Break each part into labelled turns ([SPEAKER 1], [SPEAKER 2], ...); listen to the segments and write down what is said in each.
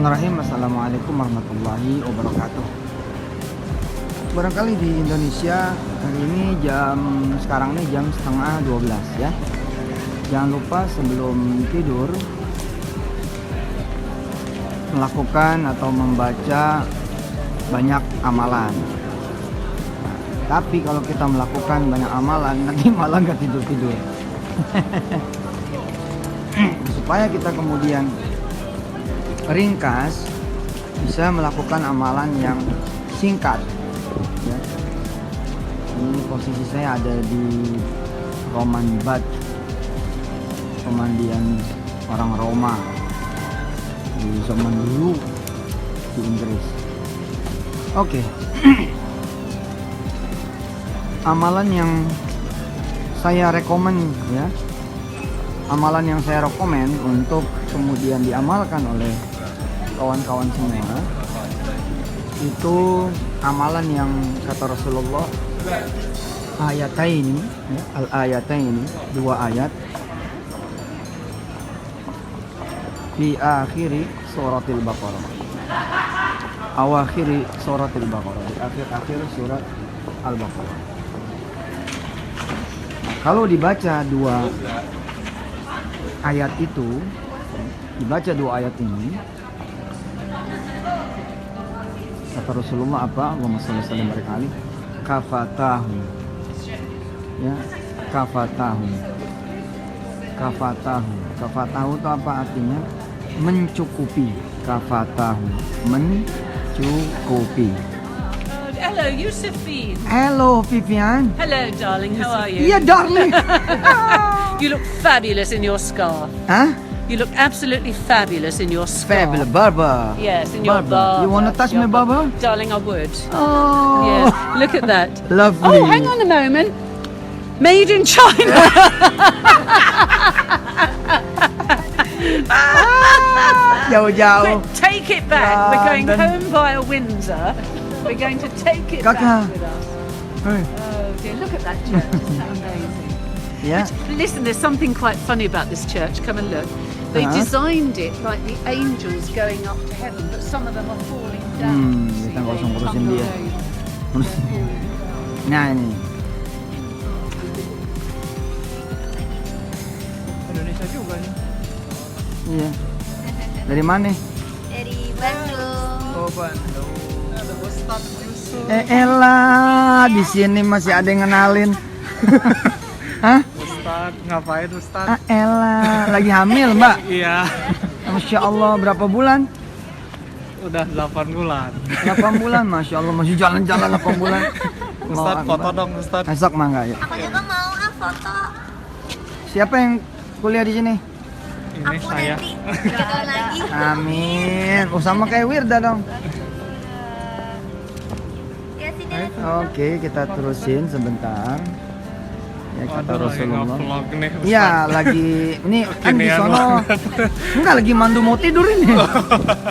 [SPEAKER 1] Bismillahirrahmanirrahim. Assalamualaikum warahmatullahi wabarakatuh. Barangkali di Indonesia hari ini sekarang ini jam setengah 12 ya. Jangan lupa sebelum tidur melakukan atau membaca banyak amalan. Nah, tapi kalau kita melakukan banyak amalan nanti malah nggak tidur-tidur. Supaya kita kemudian ringkas, bisa melakukan amalan yang singkat ya. Ini posisi saya ada di Roman Bad, pemandian orang Roma di zaman dulu di Inggris. Oke. Amalan yang saya rekomen ya, amalan yang saya rekomen untuk kemudian diamalkan oleh kawan-kawan semua, itu amalan yang kata Rasulullah, ayataini ya, al-ayataini, dua ayat fi akhiri suratil Baqarah, awakhiri suratil Baqarah, di akhir-akhir surat Al-Baqarah. Kalau dibaca dua ayat itu, dibaca dua ayat ini, kata Rasulullah apa? Allahumma shalli ala Muhammad, kafatahu ya, kafatahu itu apa artinya? Mencukupi. Kafatahu, mencukupi.
[SPEAKER 2] Hello, Yusufine.
[SPEAKER 1] Hello, Vivian.
[SPEAKER 2] Hello, darling. How are you?
[SPEAKER 1] Yeah, darling.
[SPEAKER 2] You look fabulous in your scarf.
[SPEAKER 1] Huh?
[SPEAKER 2] You look absolutely fabulous in your scarf.
[SPEAKER 1] Fabulous, Barbara.
[SPEAKER 2] Yes, in your
[SPEAKER 1] Barbara.
[SPEAKER 2] barber.
[SPEAKER 1] You wanna touch
[SPEAKER 2] Your
[SPEAKER 1] me, Barbara?
[SPEAKER 2] Darling, I would.
[SPEAKER 1] Oh,
[SPEAKER 2] Yeah, look at that.
[SPEAKER 1] lovely.
[SPEAKER 2] Oh, hang on a moment. Made in China.
[SPEAKER 1] Jauh-jauh.
[SPEAKER 2] But take it back. We're going
[SPEAKER 1] London.
[SPEAKER 2] home via Windsor. We're going to take it
[SPEAKER 1] Kakak.
[SPEAKER 2] back with us.
[SPEAKER 1] Hey.
[SPEAKER 2] Oh dear, look at that church. Isn't that amazing?
[SPEAKER 1] Yeah.
[SPEAKER 2] Listen, there's something quite funny about this church. Come and look. They
[SPEAKER 1] Uh-huh.
[SPEAKER 2] designed it like the angels going up to heaven, but some of them are falling down. See,
[SPEAKER 1] Kita nggak usah
[SPEAKER 2] they
[SPEAKER 1] ngurusin
[SPEAKER 2] tumble
[SPEAKER 1] dia.
[SPEAKER 2] over.
[SPEAKER 1] Nah ini.
[SPEAKER 3] Indonesia juga nih.
[SPEAKER 1] Iya. Dari mana?
[SPEAKER 4] Dari Bandung.
[SPEAKER 3] Oh, Bandung. Ada Ustaz Yusuf.
[SPEAKER 1] Elah, di sini masih ada yang ngenalin. Hah?
[SPEAKER 3] Ustaz, ngapain Ustaz?
[SPEAKER 1] Elah, lagi hamil, Mbak.
[SPEAKER 3] Iya.
[SPEAKER 1] Masya Allah, berapa bulan?
[SPEAKER 3] Udah 8 bulan.
[SPEAKER 1] 8 bulan, Masya Allah, masih jalan-jalan 8 bulan.
[SPEAKER 3] Ustaz,
[SPEAKER 1] Allahu
[SPEAKER 3] foto
[SPEAKER 1] Akbar.
[SPEAKER 3] dong Ustaz.
[SPEAKER 1] Esok mah enggak ya?
[SPEAKER 4] Aku juga mau foto.
[SPEAKER 1] Siapa yang kuliah di sini?
[SPEAKER 3] Ini
[SPEAKER 4] Aku
[SPEAKER 3] saya.
[SPEAKER 4] nanti jalan lagi.
[SPEAKER 1] Amin. Oh, sama kayak Wirda dong.
[SPEAKER 4] Ya sini.
[SPEAKER 1] Oke, kita terusin sebentar. Ya kata
[SPEAKER 3] Waduh, lagi
[SPEAKER 1] Rasulullah.
[SPEAKER 3] nge-vlog nih Ustaz.
[SPEAKER 1] Iya, lagi ini kan di
[SPEAKER 3] Kekinian
[SPEAKER 1] sono.
[SPEAKER 3] banget.
[SPEAKER 1] Enggak, lagi mandu mau tidur ini.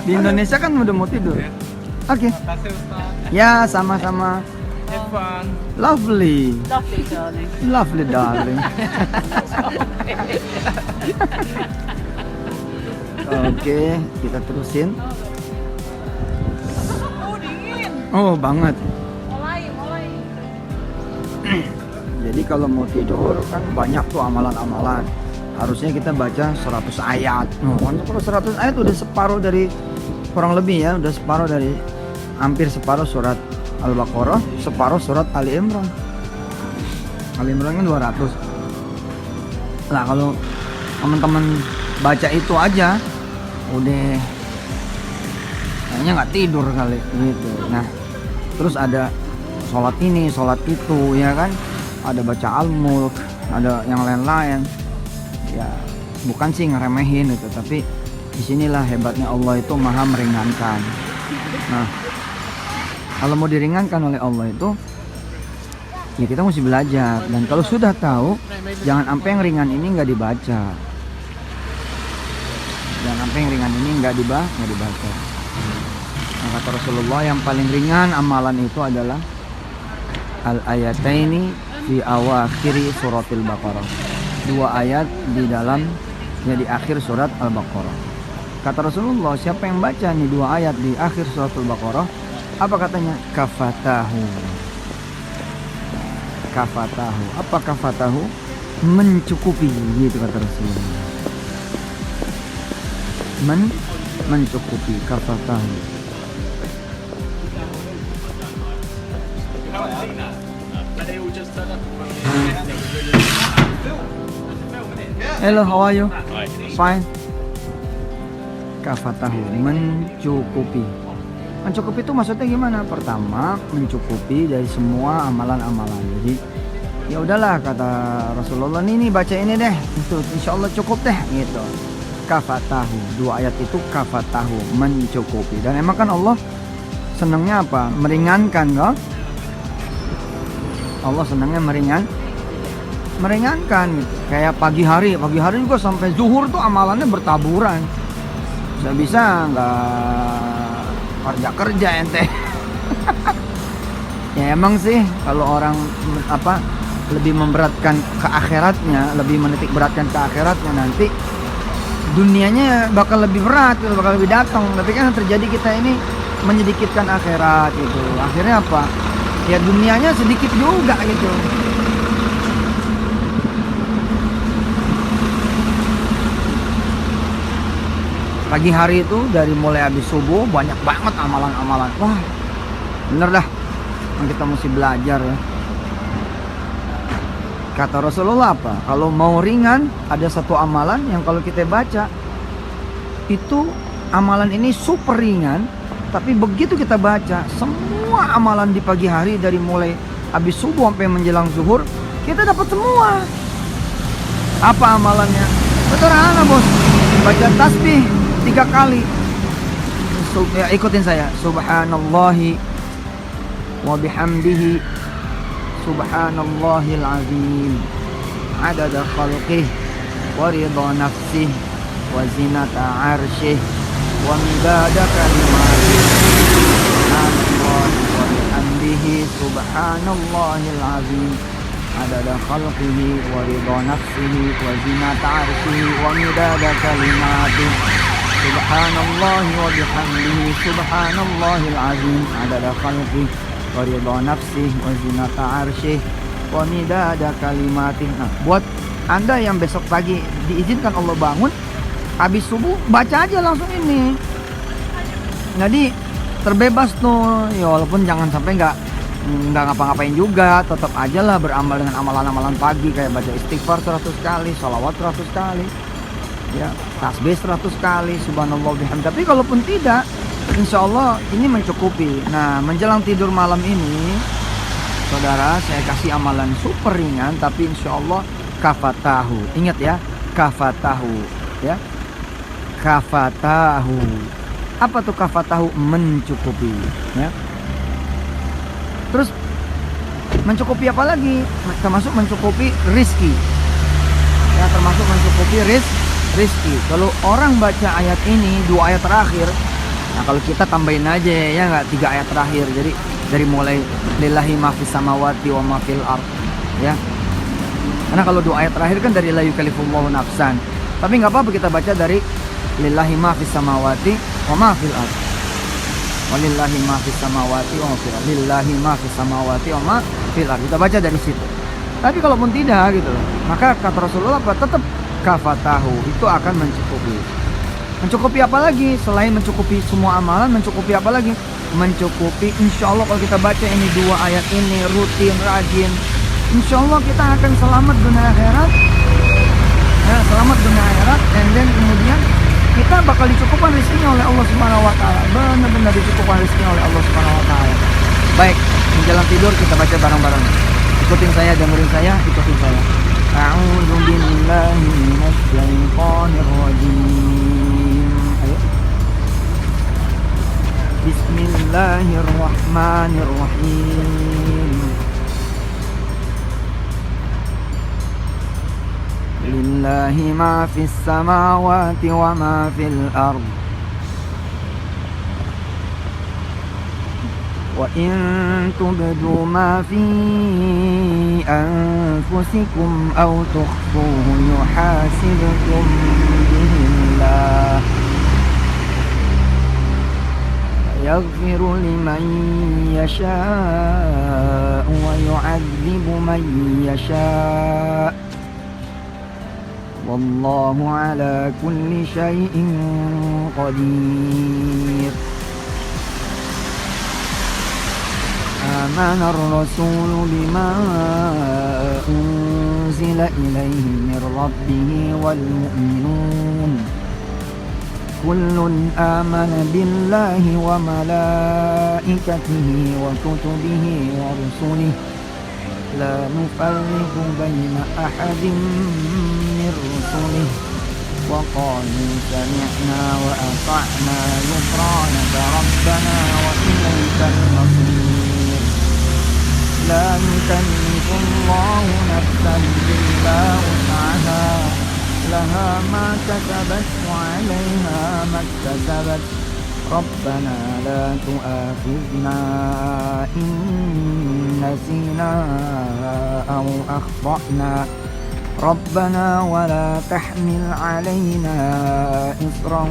[SPEAKER 1] Di Indonesia kan udah mau tidur. Oke.
[SPEAKER 3] Makasih Ustaz.
[SPEAKER 1] Ya, sama-sama.
[SPEAKER 3] Evan.
[SPEAKER 1] Lovely.
[SPEAKER 2] Lovely, darling.
[SPEAKER 1] Lovely darling. Oke, kita terusin.
[SPEAKER 2] Oh, dingin.
[SPEAKER 1] Oh, banget.
[SPEAKER 2] Mulai.
[SPEAKER 1] Jadi kalau mau tidur kan banyak tuh amalan-amalan. Harusnya kita baca 100 ayat. Kalau 100 ayat udah separuh dari, kurang lebih ya, udah separuh dari, hampir separuh surat Al-Baqarah, separuh surat Ali Imran. Ali Imran kan 200. Nah, kalau teman-teman baca itu aja udah kayaknya nggak tidur kali gitu. Nah, terus ada sholat ini, sholat itu, ya kan? Ada baca Al-Mulk, ada yang lain-lain. Ya, bukan sih ngeremehin itu, tapi disinilah hebatnya Allah itu maha meringankan. Nah, kalau mau diringankan oleh Allah itu, ya kita mesti belajar. Dan kalau sudah tahu, jangan sampai yang ringan ini nggak dibaca. Jangan sampai yang ringan ini nggak dibaca. Nah, kata Rasulullah, yang paling ringan amalan itu adalah al-ayataini fi awakhiri suratil Baqarah. 2 ayat di dalam, ya di akhir surat Al-Baqarah. Kata Rasulullah, siapa yang baca nih 2 ayat di akhir suratul Baqarah, apa katanya? Kafatahu. Kafatahu. Apa kafatahu? Mencukupi, gitu kata Rasulullah. Mencukupi, kafatahu. Hello, how are you? Fine. Kafatahu, mencukupi. Mencukupi itu maksudnya gimana? Pertama, mencukupi dari semua amalan-amalan. Jadi ya udahlah, kata Rasulullah, nih baca ini deh, itu insya Allah cukup deh, gitu. Kafatahu, 2 ayat itu kafatahu, mencukupi. Dan emang kan Allah senangnya apa? Meringankan, kok. Allah senangnya meringankan gitu. Kayak pagi hari juga sampai zuhur tuh amalannya bertaburan. Bisa nggak kerja ente. Ya emang sih kalau orang lebih memberatkan ke akhiratnya, lebih menitik beratkan ke akhiratnya, nanti dunianya bakal lebih berat, bakal lebih datang. Tapi kan yang terjadi kita ini menyedikitkan akhirat gitu. Akhirnya apa? Ya dunianya sedikit juga gitu. Pagi hari itu dari mulai habis subuh banyak banget amalan-amalan. Wah, bener dah, kita mesti belajar ya. Kata Rasulullah apa? Kalau mau ringan, ada satu amalan yang kalau kita baca itu amalan ini super ringan, tapi begitu kita baca semua amalan di pagi hari dari mulai habis subuh sampai menjelang zuhur, kita dapat semua. Apa amalannya? Sederhana bos, baca tasbih 3 kali. Ya, ikutin saya. Subhanallahi wa bihamdihi, subhanallahil azim, adada khalqih wa ridha nafsih wa zinata arsyih wa midada kalimatih, subhanallahi wa bihamdihi, subhanallahil azim, adada khalqihi wa ridha nafsihi wa zinata arsyihi wa midada kalimatih, subhanallahi wa bihamdihi, subhanallahil azim, adada khalqihi wa ridha nafsihi wa zinata arsyihi wa midada kalimatih. Nah, buat Anda yang besok pagi diizinkan Allah bangun habis subuh, baca aja langsung ini. Jadi terbebas tuh, ya walaupun jangan sampai nggak ngapa-ngapain juga, tetap aja lah beramal dengan amalan-amalan pagi, kayak baca istighfar 100 kali, sholawat 100 kali, ya tasbih 100 kali, subhanallah bihamdi. Tapi kalaupun tidak, insya Allah ini mencukupi. Nah, menjelang tidur malam ini, saudara, saya kasih amalan super ringan, tapi insya Allah kafatahu. Ingat ya, kafatahu, ya, kafatahu. Apa tuh kafatahu? Mencukupi, ya. Terus mencukupi apa lagi? Termasuk mencukupi rizki, ya, termasuk mencukupi rizki. Kalau orang baca ayat ini 2 ayat terakhir, nah kalau kita tambahin aja ya nggak 3 ayat terakhir. Jadi dari mulai lillahi ma fis samawati wa ma fil ard, ya. Karena kalau 2 ayat terakhir kan dari la yukallifullahu nafsan. Tapi nggak apa-apa kita baca dari lillahi ma fis samawati wa ma fil ard. Walillahi ma fis samawati wa ma fil ard. Lillahi ma fis samawati wa ma fil ard. Kita baca dari situ. Tapi kalaupun tidak gitu loh, maka kata Rasulullah apa? Tetap kafatahu, itu akan mencukupi. Mencukupi apa lagi? Selain mencukupi semua amalan, mencukupi apa lagi? Mencukupi insya Allah kalau kita baca ini 2 ayat ini rutin, rajin, insya Allah kita akan selamat dunia akhirat, ya, selamat dunia akhirat. Dan kemudian kita bakal dicukupkan rezekinya oleh Allah Subhanahu wa taala. Benar-benar dicukupkan rezekinya oleh Allah Subhanahu wa taala. Baik, menjelang tidur kita baca bareng-bareng. Ikutin saya, dengerin saya, ikutin saya. A'udzu billahi minasy syaithanir rajim. Ayo. Bismillahirrahmanirrahim. Lillahi ma fis samawati wa ma fil ard. Wa in tubdu ma fi anfusikum aw tukhfuhu yuhasibkum bihillah. يغفر لمن يشاء ويعذب من يشاء والله على كل شيء قدير آمن الرسول بما أنزل إليه من ربه والمؤمنون كل آمن بالله وملائكته وكتبه ورسله لا نفرق بين أحد من رسله وقالوا سمعنا وأطعنا غفرانك ربنا وإليك المصير لا يكلف الله نفسا إلا وسعها لها ما كسبت وعليها ما اكتسبت ربنا لا تؤاخذنا إن نسينا أو أخطأنا ربنا ولا تحمل علينا إصرا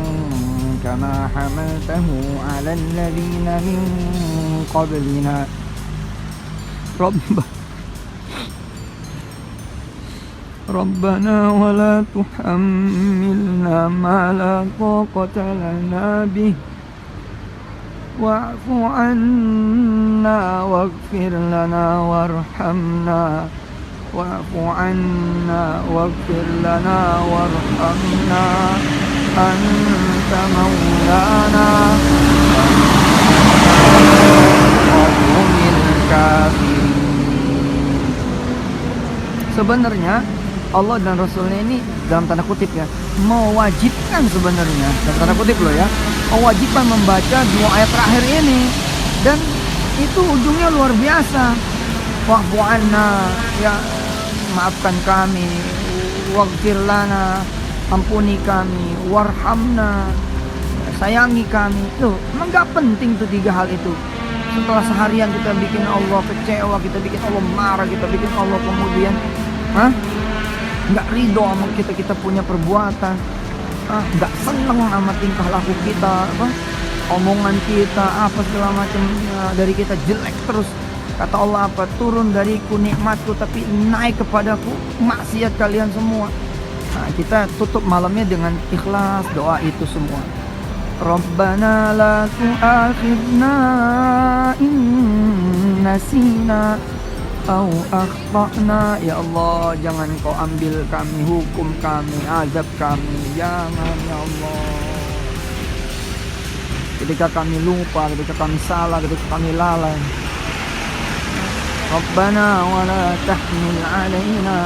[SPEAKER 1] كما حملته على الذين من قبلنا ربنا ولا تحملنا ما لا طاقة لنا به واعف عنا واغفر لنا وارحمنا واعف عنا واغفر لنا وارحمنا أنت مولانا قوم الكافرين. Sebenarnya Allah dan Rasulnya ini dalam tanda kutip ya mewajibkan sebenarnya dalam tanda kutip loh ya mewajibkan membaca 2 ayat terakhir ini dan itu ujungnya luar biasa. Wa'fu anna, ya maafkan kami, waghfir lana, ampuni kami, warhamna, sayangi kami. Loh, emang gak penting tuh 3 hal itu. Setelah seharian kita bikin Allah kecewa, kita bikin Allah marah, kita bikin Allah kemudian nggak ridho sama kita punya perbuatan, nggak seneng sama tingkah laku kita, omongan kita, apa segala macam dari kita jelek terus. Kata Allah apa? Turun dariku nikmatku tapi naik kepadaku maksiat kalian semua. Nah, kita tutup malamnya dengan ikhlas doa itu semua. Rabbana la tu'akhidna in nasina au akhtana. Ya Allah, jangan kau ambil kami, hukum kami, azab kami, jangan ya Allah. Ketika kami lupa, ketika kami salah, ketika kami lalai. Rabbana wa la tahmil alaina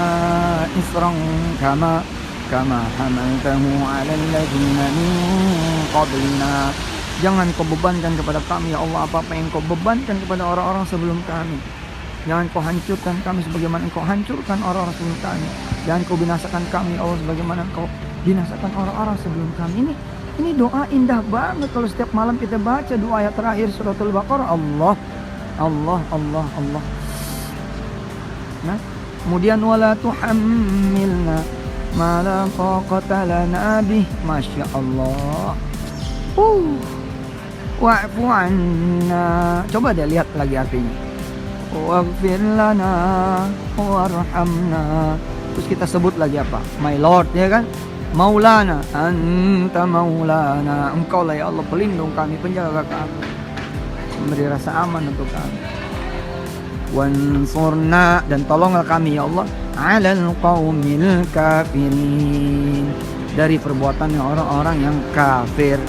[SPEAKER 1] isran kama hamaltahu ala alladhina min qablina. Jangan kau bebankan kepada kami ya Allah apa-apa yang kau bebankan kepada orang-orang sebelum kami. Jangan kau hancurkan kami sebagaimana engkau hancurkan orang-orang sebelum kami. Jangan kau binasakan kami Allah sebagaimana engkau binasakan orang-orang sebelum kami. Ini doa indah banget kalau setiap malam kita baca 2 ayat terakhir suratul Baqarah. Allah. Nah, kemudian wala tuhammilna ma la taqata lana bih. Masya Allah. Wa'fu anna. Coba deh lihat lagi artinya. Waghfir lana warhamna. Terus kita sebut lagi apa? My Lord, ya kan? Maulana, anta maulana. Engkau lah ya Allah pelindung kami, penjaga kami, memberi rasa aman untuk kami. Wansurna, dan tolonglah kami ya Allah, alal qaumil kafirin, dari perbuatan orang-orang yang kafir.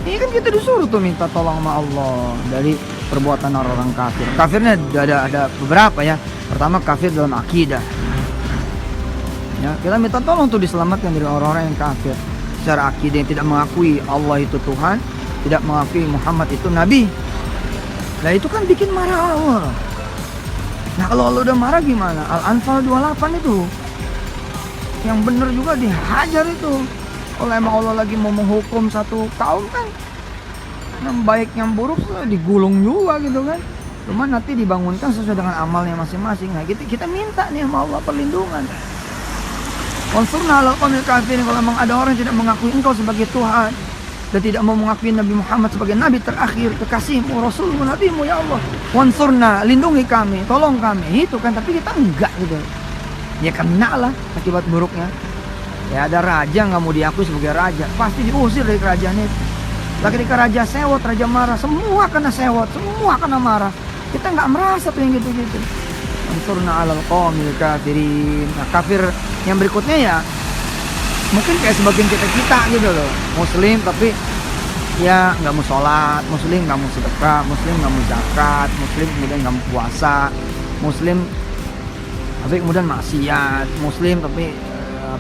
[SPEAKER 1] Ini kan kita disuruh tuh minta tolong sama Allah dari perbuatan orang-orang kafir. Kafirnya ada beberapa ya. Pertama kafir dalam akidah. Ya, kita minta tolong tuh diselamatkan dari orang-orang yang kafir. Secara akidah yang tidak mengakui Allah itu Tuhan, tidak mengakui Muhammad itu Nabi. Nah itu kan bikin marah Allah. Nah kalau Allah udah marah gimana? Al-Anfal 28 itu. Yang benar juga dihajar itu. Kalau emang Allah lagi mau menghukum satu kaum kan, yang baik yang buruk digulung juga gitu kan. Cuma nanti dibangunkan sesuai dengan amalnya masing-masing. Nah kita minta nih sama Allah perlindungan. Wansurna alal qaumil kafirin. Kalau memang ada orang yang tidak mengakui engkau sebagai Tuhan, dan tidak mau mengakui Nabi Muhammad sebagai Nabi terakhir, kekasihmu, Rasulmu, Nabimu, ya Allah. Wansurna, lindungi kami, tolong kami. Itu kan, tapi kita enggak gitu. Ya kena lah akibat buruknya. Ya ada raja nggak mau diakui sebagai raja, pasti diusir dari kerajaan itu. Lah ketika raja sewot, raja marah, semua kena sewot, semua kena marah. Kita nggak merasa tuh yang gitu-gitu. Ansurna alal qaumil kafirin. Nah, kafir yang berikutnya ya mungkin kayak sebagian kita gitu loh, muslim tapi ya nggak mau sholat, muslim nggak mau sedekah, muslim nggak mau zakat, muslim kemudian nggak mau puasa, muslim tapi kemudian maksiat, muslim tapi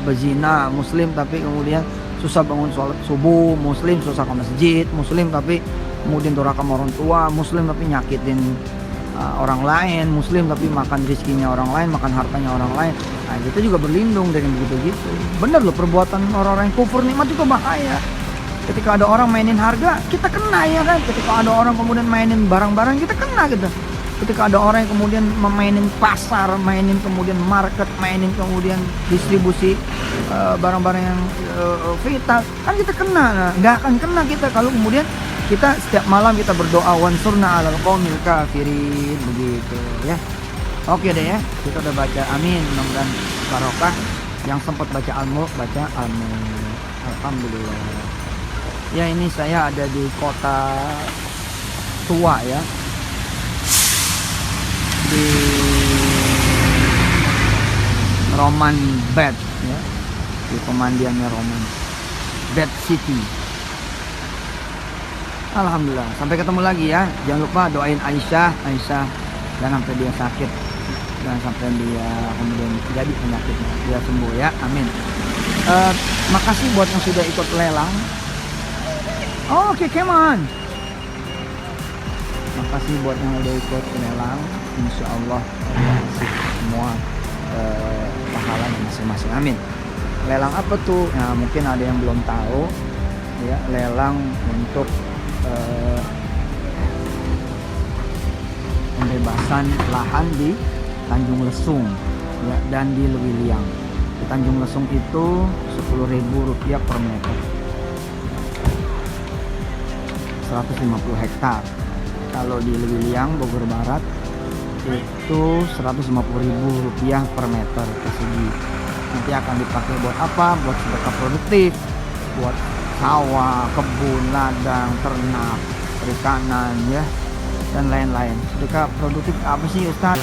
[SPEAKER 1] bezina, muslim tapi kemudian susah bangun sholat subuh, muslim susah ke masjid, muslim tapi kemudian durhaka sama orang tua, muslim tapi nyakitin orang lain, muslim tapi makan rizkinya orang lain, makan hartanya orang lain. Nah kita juga berlindung dengan begitu-gitu. Bener loh, perbuatan orang-orang yang kufur nikmat juga bahaya. Ketika ada orang mainin harga, kita kena ya kan. Ketika ada orang kemudian mainin barang-barang, kita kena gitu. Ketika ada orang yang kemudian memainin pasar, mainin kemudian market, mainin kemudian distribusi barang-barang yang vital, kan kita kena. Nah, nggak akan kena kita kalau kemudian kita setiap malam kita berdoa wansurna alal qaumil kafirin, begitu ya. Oke deh ya, kita udah baca amin, mudah-mudahan barokah. Yang sempat baca al-mulk baca al-mulk. Alhamdulillah. Ya ini saya ada di kota tua ya, di Roman Bed ya, di pemandiannya Roman Bed City. Alhamdulillah, sampai ketemu lagi ya. Jangan lupa doain Aisyah jangan sampai dia sakit, jangan sampai dia kemudian jadi penyakitnya, dia sembuh ya, amin. Makasih buat yang sudah ikut lelang. Oke, come on. Makasih buat yang udah ikut lelang. Insya Allah kasih semua pahalanya masing-masing, amin. Lelang apa tuh? Nah mungkin ada yang belum tahu ya, lelang untuk pembebasan lahan di Tanjung Lesung ya, dan di Lewiliang. Di Tanjung Lesung itu Rp10.000 per meter, 150 hektar. Kalau di Lewiliang Bogor Barat itu Rp150.000 per meter persegi. Nanti akan dipakai buat apa? Buat sedekah produktif, buat sawah, kebun, ladang, ternak, perikanan ya, dan lain-lain. Sedekah produktif apa sih Ustaz?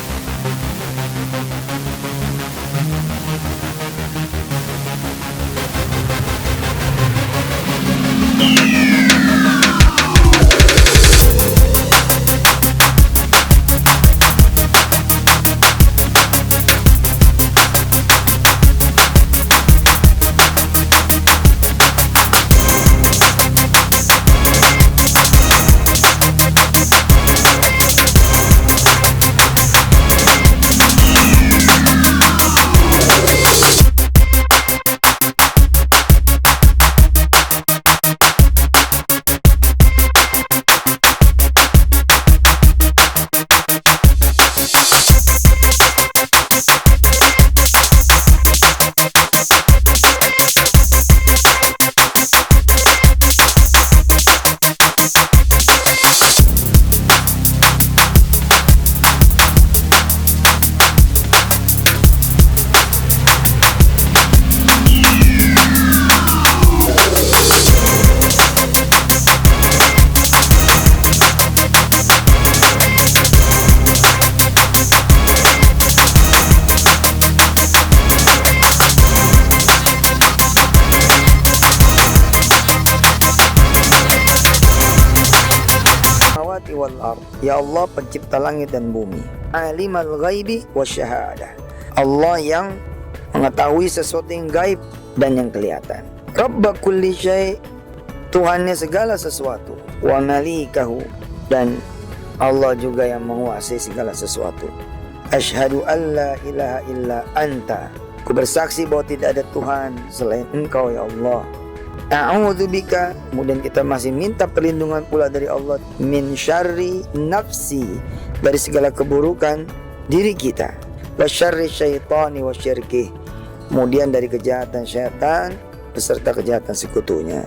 [SPEAKER 1] Ya Allah pencipta langit dan bumi, Alimal ghaibi wasyahadah, Allah yang mengetahui sesuatu yang gaib dan yang kelihatan. Rabba kulli syai', Tuhannya segala sesuatu. Wa malikahu, dan Allah juga yang menguasai segala sesuatu. Asyhadu alla ilaha illa anta, ku bersaksi bahwa tidak ada Tuhan selain Engkau ya Allah. A'udzubika, kemudian kita masih minta perlindungan pula dari Allah, min syarri nafsi, dari segala keburukan diri kita, wa syarri syaitani wa syirkih, kemudian dari kejahatan syaitan beserta kejahatan sekutunya.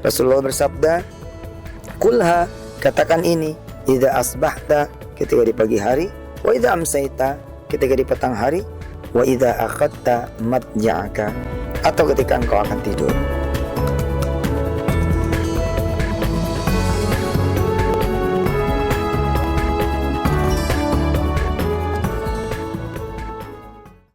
[SPEAKER 1] Rasulullah bersabda, "Kulha, katakan ini, idza asbahta, ketika di pagi hari, wa idza amsayta, ketika di petang hari, wa idza akhadta madja'aka, atau ketika engkau akan tidur."